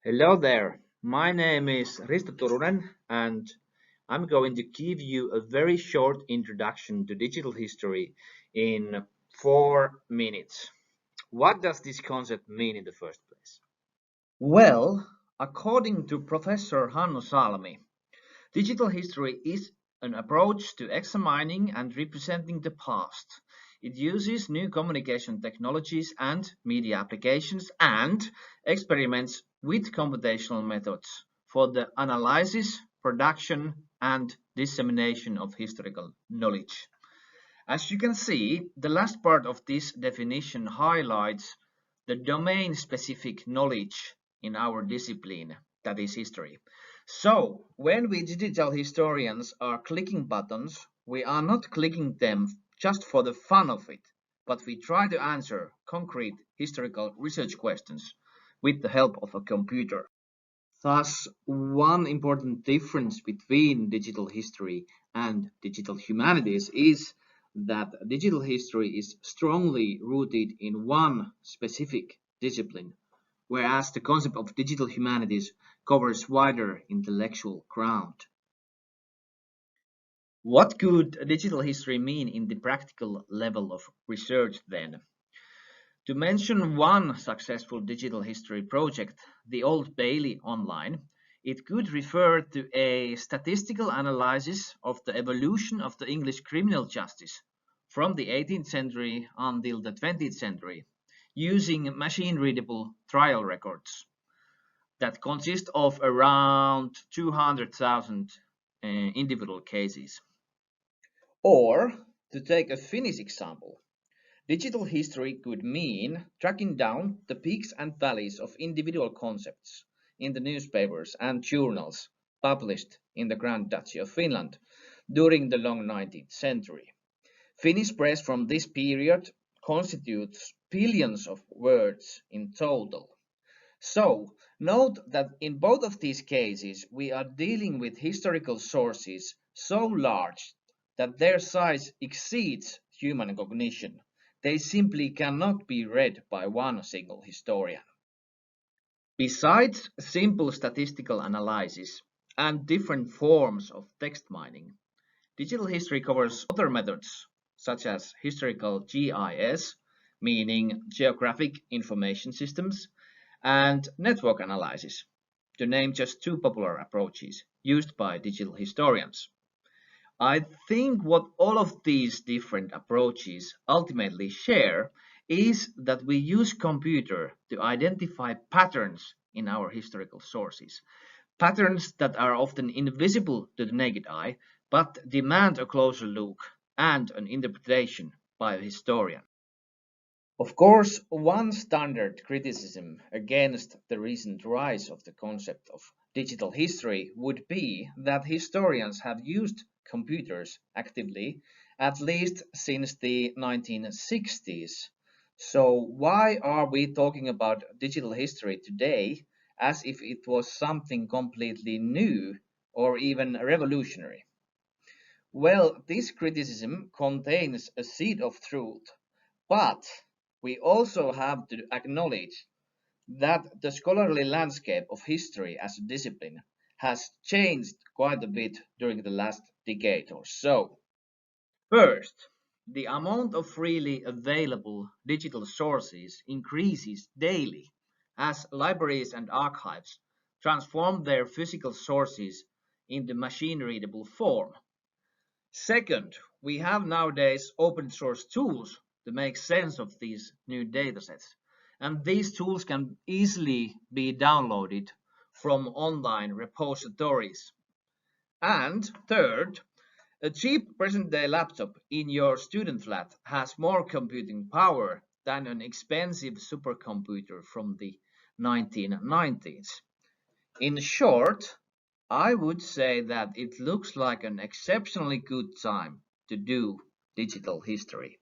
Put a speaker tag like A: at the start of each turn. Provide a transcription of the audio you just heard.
A: Hello there. My name is Risto Turunen, and I'm going to give you a very short introduction to digital history in 4 minutes. What does this concept mean in the first place? Well, according to Professor Hannu Salmi, digital history is an approach to examining and representing the past. It uses new communication technologies and media applications and experiments with computational methods for the analysis, production, and dissemination of historical knowledge. As you can see, the last part of this definition highlights the domain-specific knowledge in our discipline, that is history. So, when we digital historians are clicking buttons, we are not clicking them just for the fun of it, but we try to answer concrete historical research questions with the help of a computer. Thus, one important difference between digital history and digital humanities is that digital history is strongly rooted in one specific discipline, whereas the concept of digital humanities covers wider intellectual ground. What could digital history mean in the practical level of research then? To mention one successful digital history project, the Old Bailey Online, it could refer to a statistical analysis of the evolution of the English criminal justice from the 18th century until the 20th century, using machine-readable trial records that consist of around 200,000 individual cases. Or, to take a Finnish example, digital history could mean tracking down the peaks and valleys of individual concepts in the newspapers and journals published in the Grand Duchy of Finland during the long 19th century. Finnish press from this period constitutes billions of words in total. So, note that in both of these cases we are dealing with historical sources so large that their size exceeds human cognition. They simply cannot be read by one single historian. Besides simple statistical analysis and different forms of text mining, digital history covers other methods such as historical GIS, meaning Geographic Information Systems, and network analysis, to name just two popular approaches used by digital historians. I think what all of these different approaches ultimately share is that we use computer to identify patterns in our historical sources. Patterns that are often invisible to the naked eye, but demand a closer look and an interpretation by a historian. Of course, one standard criticism against the recent rise of the concept of digital history would be that historians have used computers actively at least since the 1960s. So why are we talking about digital history today as if it was something completely new or even revolutionary? Well, this criticism contains a seed of truth, but we also have to acknowledge that the scholarly landscape of history as a discipline has changed quite a bit during the last decade or so. First, the amount of freely available digital sources increases daily as libraries and archives transform their physical sources into machine-readable form. Second, we have nowadays open source tools to make sense of these new datasets. And these tools can easily be downloaded from online repositories. And third, a cheap present-day laptop in your student flat has more computing power than an expensive supercomputer from the 1990s. In short, I would say that it looks like an exceptionally good time to do digital history.